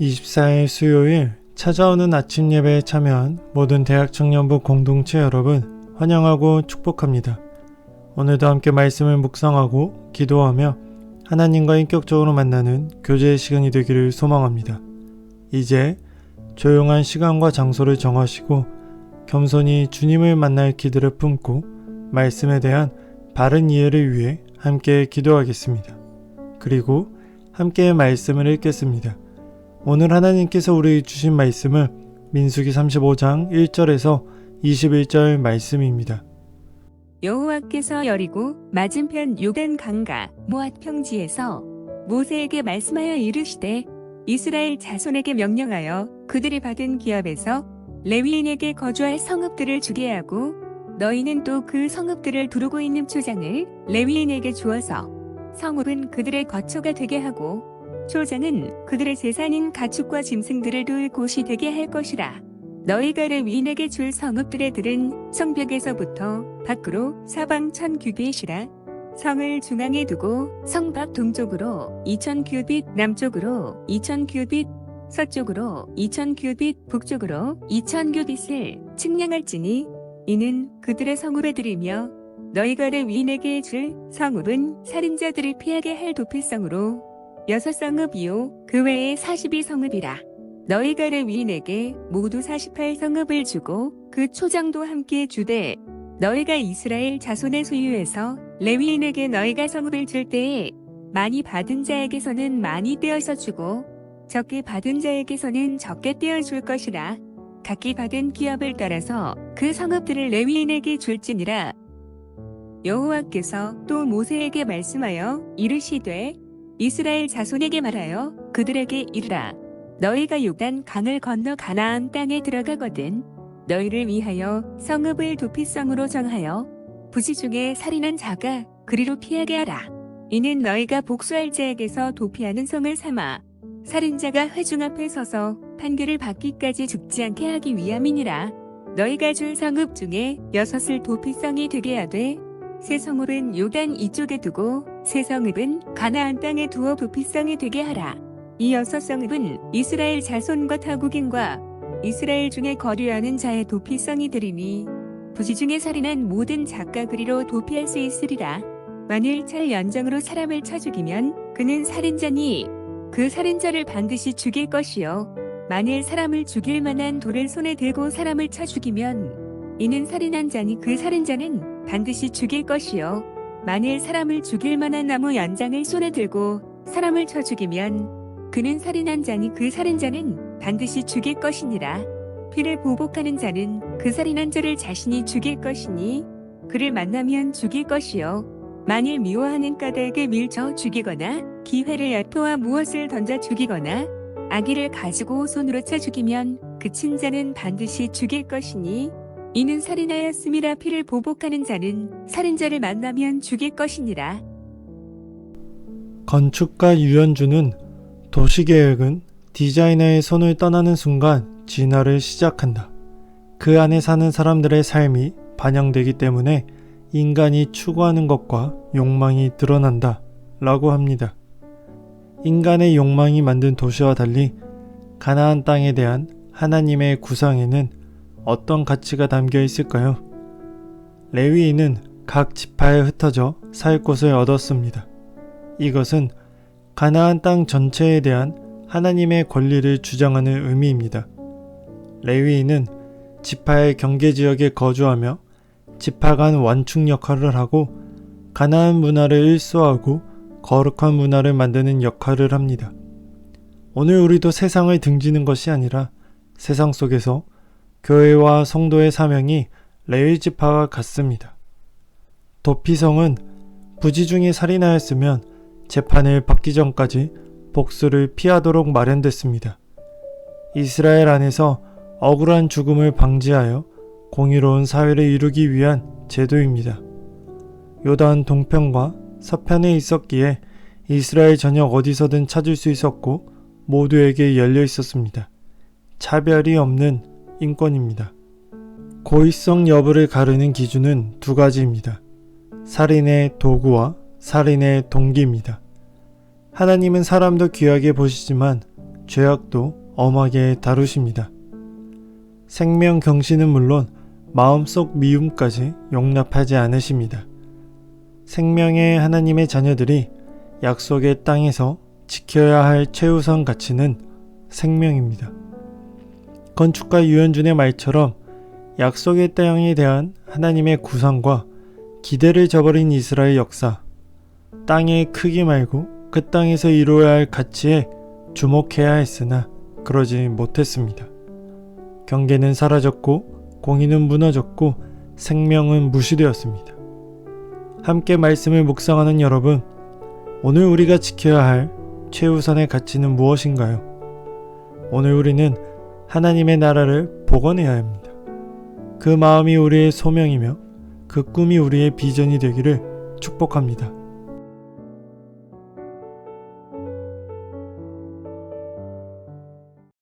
24일 수요일 찾아오는 아침 예배에 참여한 모든 대학 청년부 공동체 여러분 환영하고 축복합니다. 오늘도 함께 말씀을 묵상하고 기도하며 하나님과 인격적으로 만나는 교제의 시간이 되기를 소망합니다. 이제 조용한 시간과 장소를 정하시고 겸손히 주님을 만날 기도를 품고 말씀에 대한 바른 이해를 위해 함께 기도하겠습니다. 그리고 함께 말씀을 읽겠습니다. 오늘 하나님께서 우리에게 주신 말씀은 민수기 35장 1절에서 21절 말씀입니다. 여호와께서 여리고 맞은편 요단 강가 모압 평지에서 모세에게 말씀하여 이르시되 이스라엘 자손에게 명령하여 그들이 받은 기업에서 레위인에게 거주할 성읍들을 주게 하고 너희는 또 그 성읍들을 두르고 있는 초장을 레위인에게 주어서 성읍은 그들의 거처가 되게 하고 초장은 그들의 재산인 가축과 짐승들을 둘 곳이 되게 할 것이라. 너희가 레위인에게 줄 성읍들의 들은 성벽에서부터 밖으로 사방 1000규빗이라. 성을 중앙에 두고 성 밖 동쪽으로 2000규빗, 남쪽으로 2000규빗, 서쪽으로 2000규빗, 북쪽으로 2000규빗을 측량할지니 이는 그들의 성읍에 들이며 너희가 레위인에게 줄 성읍은 살인자들이 피하게 할 도피성으로 6성읍이요 그 외에 42성읍이라. 너희가 레위인에게 모두 48성읍을 주고 그 초장도 함께 주되 너희가 이스라엘 자손의 소유에서 레위인에게 너희가 성읍을 줄 때에 많이 받은 자에게서는 많이 떼어서 주고 적게 받은 자에게서는 적게 떼어 줄 것이라. 각기 받은 기업을 따라서 그 성읍들을 레위인에게 줄지니라. 여호와께서 또 모세에게 말씀하여 이르시되 이스라엘 자손에게 말하여 그들에게 이르라. 너희가 요단 강을 건너 가나안 땅에 들어가거든 너희를 위하여 성읍을 도피성으로 정하여 부지 중에 살인한 자가 그리로 피하게 하라. 이는 너희가 복수할 자에게서 도피하는 성을 삼아 살인자가 회중 앞에 서서 판결을 받기까지 죽지 않게 하기 위함이니라. 너희가 줄 성읍 중에 6을 도피성이 되게 하되 세 성읍은 요단 이쪽에 두고 세 성읍은 가나안 땅에 두어 도피성이 되게 하라. 이 6성읍은 이스라엘 자손과 타국인과 이스라엘 중에 거류하는 자의 도피성이 되리니 부지 중에 살인한 모든 자가 그리로 도피할 수 있으리라. 만일 찰 연정으로 사람을 쳐 죽이면 그는 살인자니 그 살인자를 반드시 죽일 것이요 만일 사람을 죽일 만한 돌을 손에 들고 사람을 쳐 죽이면 이는 살인한 자니 그 살인자는 반드시 죽일 것이요 만일 사람을 죽일 만한 나무 연장을 손에 들고 사람을 쳐 죽이면 그는 살인한 자니 그 살인자는 반드시 죽일 것이니라. 피를 보복하는 자는 그 살인한 자를 자신이 죽일 것이니 그를 만나면 죽일 것이요 만일 미워하는 까닭에 밀쳐 죽이거나 기회를 엿보아 무엇을 던져 죽이거나 아기를 가지고 손으로 쳐 죽이면 그 친자는 반드시 죽일 것이니 이는 살인하였음이라. 피를 보복하는 자는 살인자를 만나면 죽일 것이니라. 건축가 유연주는 도시계획은 디자이너의 손을 떠나는 순간 진화를 시작한다. 그 안에 사는 사람들의 삶이 반영되기 때문에 인간이 추구하는 것과 욕망이 드러난다 라고 합니다. 인간의 욕망이 만든 도시와 달리 가나안 땅에 대한 하나님의 구상에는 어떤 가치가 담겨 있을까요? 레위인은 각 지파에 흩어져 살 곳을 얻었습니다. 이것은 가나안 땅 전체에 대한 하나님의 권리를 주장하는 의미입니다. 레위인은 지파의 경계지역에 거주하며 지파 간 완충 역할을 하고 가나안 문화를 일소하고 거룩한 문화를 만드는 역할을 합니다. 오늘 우리도 세상을 등지는 것이 아니라 세상 속에서 교회와 성도의 사명이 레위 지파와 같습니다. 도피성은 부지 중에 살인하였으면 재판을 받기 전까지 복수를 피하도록 마련됐습니다. 이스라엘 안에서 억울한 죽음을 방지하여 공의로운 사회를 이루기 위한 제도입니다. 요단 동편과 서편에 있었기에 이스라엘 전역 어디서든 찾을 수 있었고 모두에게 열려 있었습니다. 차별이 없는 인권입니다. 고의성 여부를 가르는 기준은 두 가지입니다. 살인의 도구와 살인의 동기입니다. 하나님은 사람도 귀하게 보시지만 죄악도 엄하게 다루십니다. 생명 경신은 물론 마음속 미움까지 용납하지 않으십니다. 생명의 하나님의 자녀들이 약속의 땅에서 지켜야 할 최우선 가치는 생명입니다. 건축가 유현준의 말처럼 약속의 땅에 대한 하나님의 구상과 기대를 저버린 이스라엘 역사, 땅의 크기 말고 그 땅에서 이루어야 할 가치에 주목해야 했으나 그러지 못했습니다. 경계는 사라졌고 공의는 무너졌고 생명은 무시되었습니다. 함께 말씀을 묵상하는 여러분, 오늘 우리가 지켜야 할 최우선의 가치는 무엇인가요? 오늘 우리는 하나님의 나라를 복원해야 합니다. 그 마음이 우리의 소명이며 그 꿈이 우리의 비전이 되기를 축복합니다.